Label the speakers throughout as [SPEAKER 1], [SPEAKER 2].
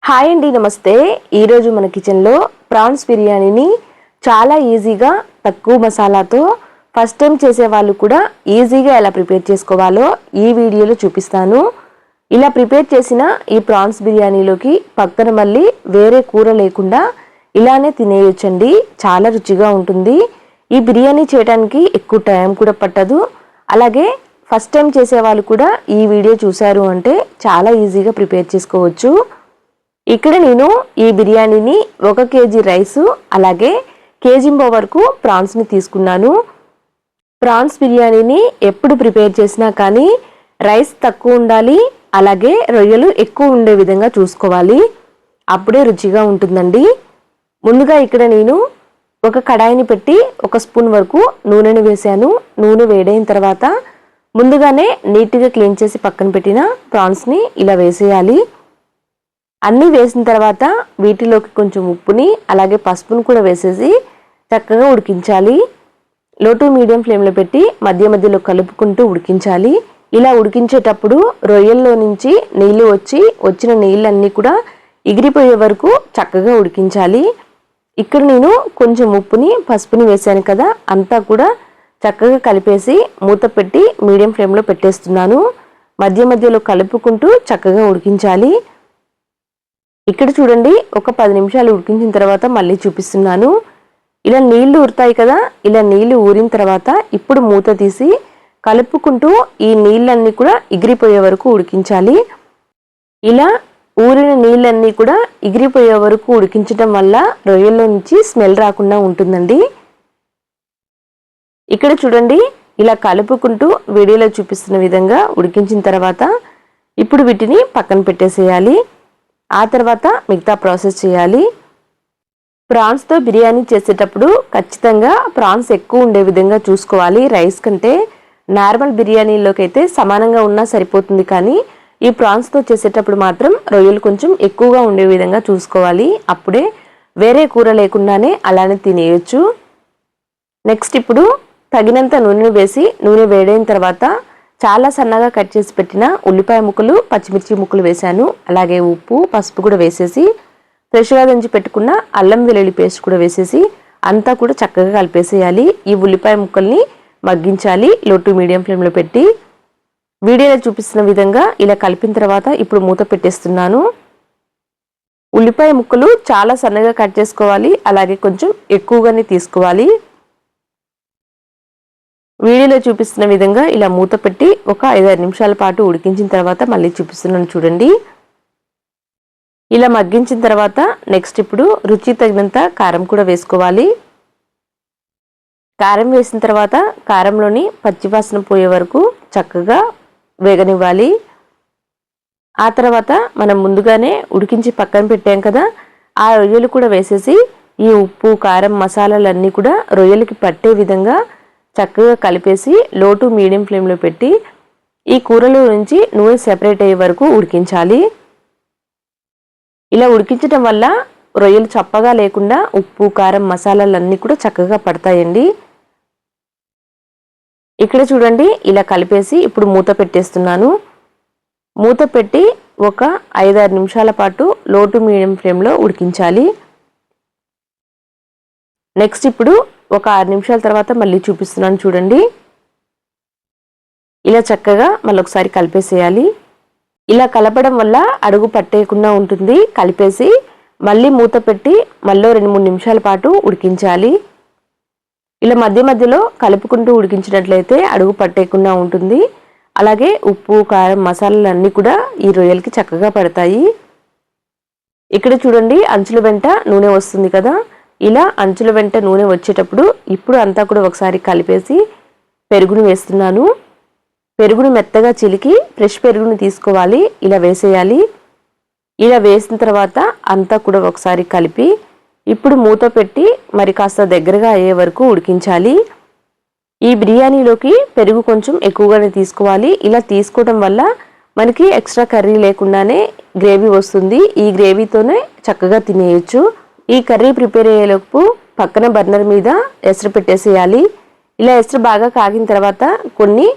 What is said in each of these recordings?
[SPEAKER 1] Hi అండి, నమస్తే. ఈరోజు మన కిచెన్లో ప్రాన్స్ బిర్యానీని చాలా ఈజీగా తక్కువ మసాలాతో ఫస్ట్ టైం చేసే వాళ్ళు కూడా ఈజీగా ఎలా ప్రిపేర్ చేసుకోవాలో ఈ వీడియోలో చూపిస్తాను. ఇలా ప్రిపేర్ చేసిన ఈ ప్రాన్స్ బిర్యానీలోకి పక్కన మళ్ళీ వేరే కూర లేకుండా ఇలానే తినేయొచ్చండి. చాలా రుచిగా ఉంటుంది. ఈ బిర్యానీ చేయడానికి ఎక్కువ టైం కూడా పట్టదు. అలాగే ఫస్ట్ టైం చేసే వాళ్ళు కూడా ఈ వీడియో చూశారు అంటే చాలా ఈజీగా ప్రిపేర్ చేసుకోవచ్చు. ఇక్కడ నేను ఈ బిర్యానీని 1 కేజీ రైసు అలాగే కేజీంబో వరకు ప్రాన్స్ని తీసుకున్నాను. ప్రాన్స్ బిర్యానీని ఎప్పుడు ప్రిపేర్ చేసినా కానీ రైస్ తక్కువ ఉండాలి, అలాగే రొయ్యలు ఎక్కువ ఉండే విధంగా చూసుకోవాలి. అప్పుడే రుచిగా ఉంటుందండి. ముందుగా ఇక్కడ నేను ఒక కడాయిని పెట్టి 1 స్పూన్ వరకు నూనెను వేశాను. నూనె వేడైన తర్వాత ముందుగానే నీట్గా క్లీన్ చేసి పక్కన పెట్టిన ప్రాన్స్ని ఇలా వేసేయాలి. అన్నీ వేసిన తర్వాత వీటిలోకి కొంచెం ఉప్పుని అలాగే పసుపును కూడా వేసేసి చక్కగా ఉడికించాలి. లో టు మీడియం ఫ్లేమ్లో పెట్టి మధ్య మధ్యలో కలుపుకుంటూ ఉడికించాలి. ఇలా ఉడికించేటప్పుడు రొయ్యల్లో నుంచి నీళ్లు వచ్చిన నీళ్ళన్నీ కూడా ఎగిరిపోయే వరకు చక్కగా ఉడికించాలి. ఇక్కడ నేను కొంచెం ఉప్పుని పసుపుని వేశాను కదా, అంతా కూడా చక్కగా కలిపేసి మూత పెట్టి మీడియం ఫ్లేమ్లో పెట్టేస్తున్నాను. మధ్య మధ్యలో కలుపుకుంటూ చక్కగా ఉడికించాలి. ఇక్కడ చూడండి, ఒక 10 నిమిషాలు ఉడికించిన తర్వాత మళ్ళీ చూపిస్తున్నాను. ఇలా నీళ్లు ఊరుతాయి కదా, ఇలా నీళ్లు ఊరిన తర్వాత ఇప్పుడు మూత తీసి కలుపుకుంటూ ఈ నీళ్ళన్నీ కూడా ఎగిరిపోయే వరకు ఉడికించాలి. ఇలా ఊరిన నీళ్ళన్నీ కూడా ఎగిరిపోయే వరకు ఉడికించడం వల్ల రొయ్యల్లో నుంచి స్మెల్ రాకుండా ఉంటుందండి. ఇక్కడ చూడండి, ఇలా కలుపుకుంటూ వీడియోలో చూపిస్తున్న విధంగా ఉడికించిన తర్వాత ఇప్పుడు వీటిని పక్కన పెట్టేసేయాలి. ఆ తర్వాత మిగతా ప్రాసెస్ చేయాలి. ప్రాన్స్తో బిర్యానీ చేసేటప్పుడు ఖచ్చితంగా ప్రాన్స్ ఎక్కువ ఉండే విధంగా చూసుకోవాలి. రైస్ కంటే నార్మల్ బిర్యానీలోకి అయితే సమానంగా ఉన్నా సరిపోతుంది, కానీ ఈ ప్రాన్స్తో చేసేటప్పుడు మాత్రం రొయ్యలు కొంచెం ఎక్కువగా ఉండే విధంగా చూసుకోవాలి. అప్పుడే వేరే కూర లేకుండానే అలానే తినేయొచ్చు. నెక్స్ట్ ఇప్పుడు తగినంత నూనె వేసి నూనె వేడైన తర్వాత చాలా సన్నగా కట్ చేసి పెట్టిన ఉల్లిపాయ ముక్కలు, పచ్చిమిర్చి ముక్కలు వేశాను. అలాగే ఉప్పు, పసుపు కూడా వేసేసి ఫ్రెష్గా దంచి పెట్టుకున్న అల్లం వెల్లుల్లి పేస్ట్ కూడా వేసేసి అంతా కూడా చక్కగా కలిపేసేయాలి. ఈ ఉల్లిపాయ ముక్కల్ని మగ్గించాలి లో టు మీడియం ఫ్లేమ్లో పెట్టి. వీడియోలో చూపిస్తున్న విధంగా ఇలా కలిపిన తర్వాత ఇప్పుడు మూత పెట్టేస్తున్నాను. ఉల్లిపాయ ముక్కలు చాలా సన్నగా కట్ చేసుకోవాలి, అలాగే కొంచెం ఎక్కువగానే తీసుకోవాలి. వీడియోలో చూపిస్తున్న విధంగా ఇలా మూత పెట్టి ఒక 5-6 నిమిషాల పాటు ఉడికించిన తర్వాత మళ్ళీ చూపిస్తున్నాను చూడండి. ఇలా మగ్గించిన తర్వాత నెక్స్ట్ ఇప్పుడు రుచి తగినంత కారం కూడా వేసుకోవాలి. కారం వేసిన తర్వాత కారంలోని పచ్చివాసన పోయే వరకు చక్కగా వేగనివ్వాలి. ఆ తర్వాత మనం ముందుగానే ఉడికించి పక్కన పెట్టాం కదా, ఆ రొయ్యలు కూడా వేసేసి ఈ ఉప్పు, కారం, మసాలాలన్నీ కూడా రొయ్యలకి పట్టే విధంగా చక్కగా కలిపేసి లో టు మీడియం ఫ్లేమ్లో పెట్టి ఈ కూరలో నుంచి నూనె సెపరేట్ అయ్యే వరకు ఉడికించాలి. ఇలా ఉడికించడం వల్ల రొయ్యలు చప్పగా లేకుండా ఉప్పు, కారం, మసాలాలన్నీ కూడా చక్కగా పడతాయండి. ఇక్కడ చూడండి, ఇలా కలిపేసి ఇప్పుడు మూత పెట్టేస్తున్నాను. మూత పెట్టి ఒక 5-6 నిమిషాల పాటు లో టు మీడియం ఫ్లేమ్లో ఉడికించాలి. నెక్స్ట్ ఇప్పుడు ఒక 6 నిమిషాల తర్వాత మళ్ళీ చూపిస్తున్నాను చూడండి. ఇలా చక్కగా మళ్ళీ ఒకసారి కలిపేసేయాలి. ఇలా కలపడం వల్ల అడుగు పట్టేయకుండా ఉంటుంది. కలిపేసి మళ్ళీ మూత పెట్టి మళ్ళీ 2-3 నిమిషాల పాటు ఉడికించాలి. ఇలా మధ్య మధ్యలో కలుపుకుంటూ ఉడికించినట్లయితే అడుగు పట్టేయకుండా ఉంటుంది. అలాగే ఉప్పు, కారం, మసాలాలు అన్నీ కూడా ఈ రొయ్యలకి చక్కగా పడతాయి. ఇక్కడ చూడండి, అంచుల వెంట నూనె వస్తుంది కదా, ఇలా అంచుల వెంట నూనె వచ్చేటప్పుడు ఇప్పుడు అంతా కూడా ఒకసారి కలిపేసి పెరుగును వేస్తున్నాను. పెరుగును మెత్తగా చిలికి ఫ్రెష్ పెరుగును తీసుకోవాలి, ఇలా వేసేయాలి. ఇలా వేసిన తర్వాత అంతా కూడా ఒకసారి కలిపి ఇప్పుడు మూత పెట్టి మరి కాస్త దగ్గరగా అయ్యే వరకు ఉడికించాలి. ఈ బిర్యానీలోకి పెరుగు కొంచెం ఎక్కువగానే తీసుకోవాలి. ఇలా తీసుకోవడం వల్ల మనకి ఎక్స్ట్రా కర్రీ లేకుండానే గ్రేవీ వస్తుంది. ఈ గ్రేవీతోనే చక్కగా తినేయచ్చు. ఈ కర్రీ ప్రిపేర్ అయ్యేలోపు పక్కన బర్నర్ మీద ఎసరు పెట్టేసేయాలి. ఇలా ఎసరు బాగా కాగిన తర్వాత కొన్ని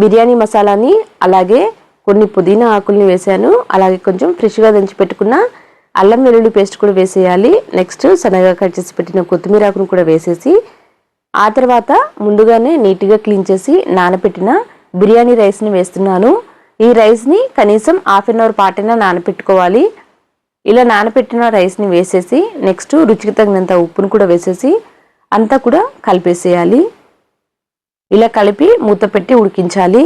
[SPEAKER 1] బిర్యానీ మసాలాని అలాగే కొన్ని పుదీనా ఆకుల్ని వేశాను. అలాగే కొంచెం ఫ్రెష్గా దంచి పెట్టుకున్న అల్లం వెల్లుల్లి పేస్ట్ కూడా వేసేయాలి. నెక్స్ట్ సన్నగా కట్ చేసి పెట్టిన కొత్తిమీర ఆకును కూడా వేసేసి ఆ తర్వాత ముందుగానే నీట్గా క్లీన్ చేసి నానబెట్టిన బిర్యానీ రైస్ని వేస్తున్నాను. ఈ రైస్ని కనీసం హాఫ్ అన్ అవర్ పాటైనా నానబెట్టుకోవాలి. ఇలా నానబెట్టిన రైస్ని వేసేసి నెక్స్ట్ రుచికి తగినంత ఉప్పును కూడా వేసేసి అంతా కూడా కలిపేసేయాలి. ఇలా కలిపి మూత పెట్టి ఉడికించాలి.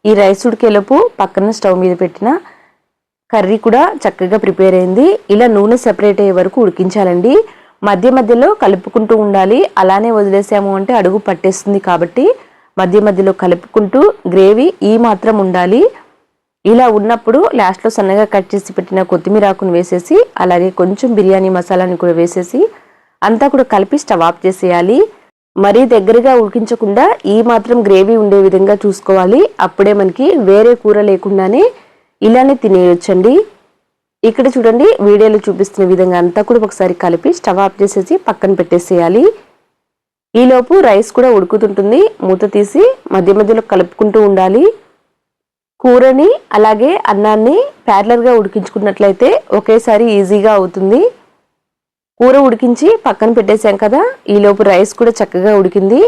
[SPEAKER 1] ఈ రైస్ ఉడికేలోపు పక్కన స్టవ్ మీద పెట్టిన కర్రీ కూడా చక్కగా ప్రిపేర్ అయింది. ఇలా నూనె సెపరేట్ అయ్యే వరకు ఉడికించాలండి. మధ్య మధ్యలో కలుపుకుంటూ ఉండాలి. అలానే వదిలేసాము అంటే అడుగు పట్టేస్తుంది కాబట్టి మధ్య మధ్యలో కలుపుకుంటూ గ్రేవీ ఈ మాత్రం ఉండాలి. ఇలా ఉన్నప్పుడు లాస్ట్లో సన్నగా కట్ చేసి పెట్టిన కొత్తిమీర ఆకును వేసేసి అలాగే కొంచెం బిర్యానీ మసాలాని కూడా వేసేసి అంతా కూడా కలిపి స్టవ్ ఆఫ్ చేసేయాలి. మరీ దగ్గరగా ఉడికించకుండా ఈ మాత్రం గ్రేవీ ఉండే విధంగా చూసుకోవాలి. అప్పుడే మనకి వేరే కూర లేకుండానే ఇలానే తినేయొచ్చండి. ఇక్కడ చూడండి వీడియోలో చూపిస్తున్న విధంగా అంతా కూడా ఒకసారి కలిపి స్టవ్ ఆఫ్ చేసేసి పక్కన పెట్టేసేయాలి. ఈలోపు రైస్ కూడా ఉడుకుతుంటుంది. మూత తీసి మధ్య మధ్యలో కలుపుకుంటూ ఉండాలి. కూరని అలాగే అన్నాన్ని ప్యారలర్గా ఉడికించుకున్నట్లయితే ఒకేసారి ఈజీగా అవుతుంది. కూర ఉడికించి పక్కన పెట్టేశాం కదా, ఈలోపు రైస్ కూడా చక్కగా ఉడికింది.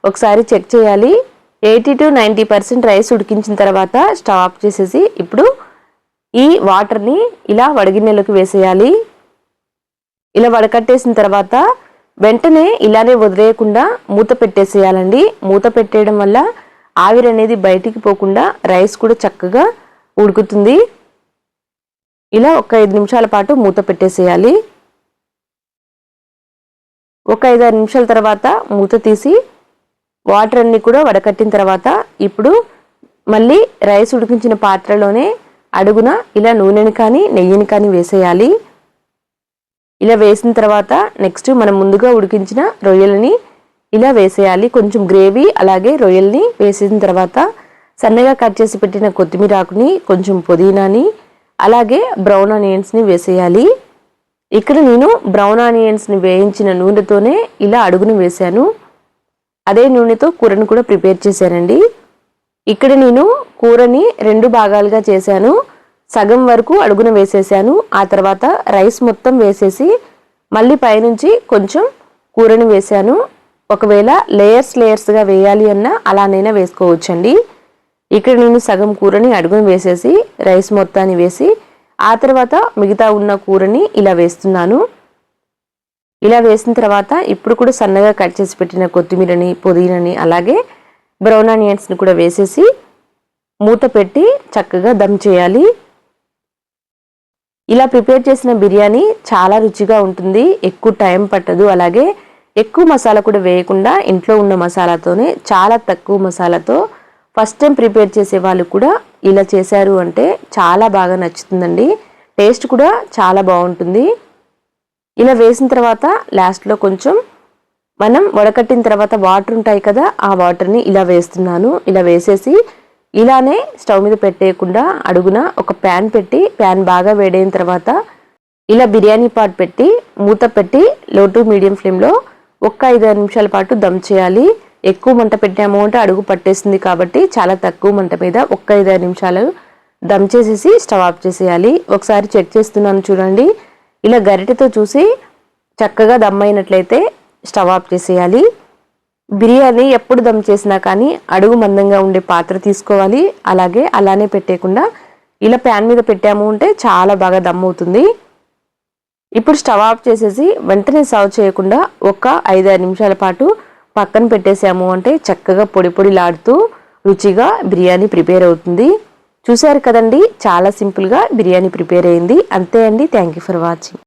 [SPEAKER 1] ఒకసారి చెక్ చేయాలి. 80 to 90% రైస్ ఉడికించిన తర్వాత స్టవ్ ఆఫ్ చేసేసి ఇప్పుడు ఈ వాటర్ని ఇలా వడగిన్నెలోకి వేసేయాలి. ఇలా వడకట్టేసిన తర్వాత వెంటనే ఇలానే వదిలేయకుండా మూత పెట్టేసేయాలండి. మూత పెట్టేయడం వల్ల ఆవిరి అనేది బయటికి పోకుండా రైస్ కూడా చక్కగా ఉడుకుతుంది. ఇలా ఒక 5 నిమిషాల పాటు మూత పెట్టేసేయాలి. ఒక 5-6 నిమిషాల తర్వాత మూత తీసి వాటర్ అన్ని కూడా వడకట్టిన తర్వాత ఇప్పుడు మళ్ళీ రైస్ ఉడికించిన పాత్రలోనే అడుగున ఇలా నూనెని కానీ నెయ్యిని కానీ వేసేయాలి. ఇలా వేసిన తర్వాత నెక్స్ట్ మనం ముందుగా ఉడికించిన రొయ్యలని ఇలా వేసేయాలి. కొంచెం గ్రేవీ అలాగే రొయ్యల్ని వేసిన తర్వాత సన్నగా కట్ చేసి పెట్టిన కొత్తిమీర ఆకుని కొంచెం పుదీనాని అలాగే బ్రౌన్ ఆనియన్స్ని వేసేయాలి. ఇక్కడ నేను బ్రౌన్ ఆనియన్స్ని వేయించిన నూనెతోనే ఇలా అడుగును వేశాను. అదే నూనెతో కూరను కూడా ప్రిపేర్ చేశానండి. ఇక్కడ నేను కూరని 2 భాగాలుగా చేశాను. సగం వరకు అడుగున వేసేసాను. ఆ తర్వాత రైస్ మొత్తం వేసేసి మళ్ళీ పైనుంచి కొంచెం కూరని వేశాను. ఒకవేళ లేయర్స్గా వేయాలి అన్నా అలానైనా వేసుకోవచ్చండి. ఇక్కడ నేను సగం కూరని అడుగున వేసేసి రైస్ మొత్తాన్ని వేసి ఆ తర్వాత మిగతా ఉన్న కూరని ఇలా వేస్తున్నాను. ఇలా వేసిన తర్వాత ఇప్పుడు కూడా సన్నగా కట్ చేసి పెట్టిన కొత్తిమీరని పుదీనాని అలాగే బ్రౌన్ ఆనియన్స్ని కూడా వేసేసి మూత పెట్టి చక్కగా దమ్ చేయాలి. ఇలా ప్రిపేర్ చేసిన బిర్యానీ చాలా రుచిగా ఉంటుంది. ఎక్కువ టైం పట్టదు. అలాగే ఎక్కువ మసాలా కూడా వేయకుండా ఇంట్లో ఉన్న మసాలాతోనే చాలా తక్కువ మసాలాతో ఫస్ట్ టైం ప్రిపేర్ చేసే వాళ్ళు కూడా ఇలా చేశారు అంటే చాలా బాగా నచ్చుతుందండి. టేస్ట్ కూడా చాలా బాగుంటుంది. ఇలా వేసిన తర్వాత లాస్ట్లో కొంచెం మనం వడకట్టిన తర్వాత వాటర్ ఉంటాయి కదా, ఆ వాటర్ని ఇలా వేస్తున్నాను. ఇలా వేసేసి ఇలానే స్టవ్ మీద పెట్టేయకుండా అడుగున ఒక ప్యాన్ పెట్టి ప్యాన్ బాగా వేడైన తర్వాత ఇలా బిర్యానీ పాట్ పెట్టి మూత పెట్టి లో టు మీడియం ఫ్లేమ్లో ఒక 5-6 నిమిషాల పాటు దమ్ చేయాలి. ఎక్కువ మంట పెట్టాము అంటే అడుగు పట్టేస్తుంది కాబట్టి చాలా తక్కువ మంట మీద ఒక 5-6 నిమిషాలు దమ్ చేసేసి స్టవ్ ఆఫ్ చేసేయాలి. ఒకసారి చెక్ చేస్తున్నాను చూడండి. ఇలా గరిటెతో చూసి చక్కగా దమ్ అయినట్లయితే స్టవ్ ఆఫ్ చేసేయాలి. బిర్యానీ ఎప్పుడు దమ్ చేసినా కానీ అడుగు మందంగా ఉండే పాత్ర తీసుకోవాలి. అలానే పెట్టేయకుండా ఇలా ప్యాన్ మీద పెట్టాము అంటే చాలా బాగా దమ్ అవుతుంది. ఇప్పుడు స్టవ్ ఆఫ్ చేసేసి వెంటనే సర్వ్ చేయకుండా ఒక 5-6 నిమిషాల పాటు పక్కన పెట్టేసాము అంటే చక్కగా పొడి పొడిలాడుతూ రుచిగా బిర్యానీ ప్రిపేర్ అవుతుంది. చూశారు కదండి, చాలా సింపుల్గా బిర్యానీ ప్రిపేర్ అయింది. అంతే అండి. Thank you for watching.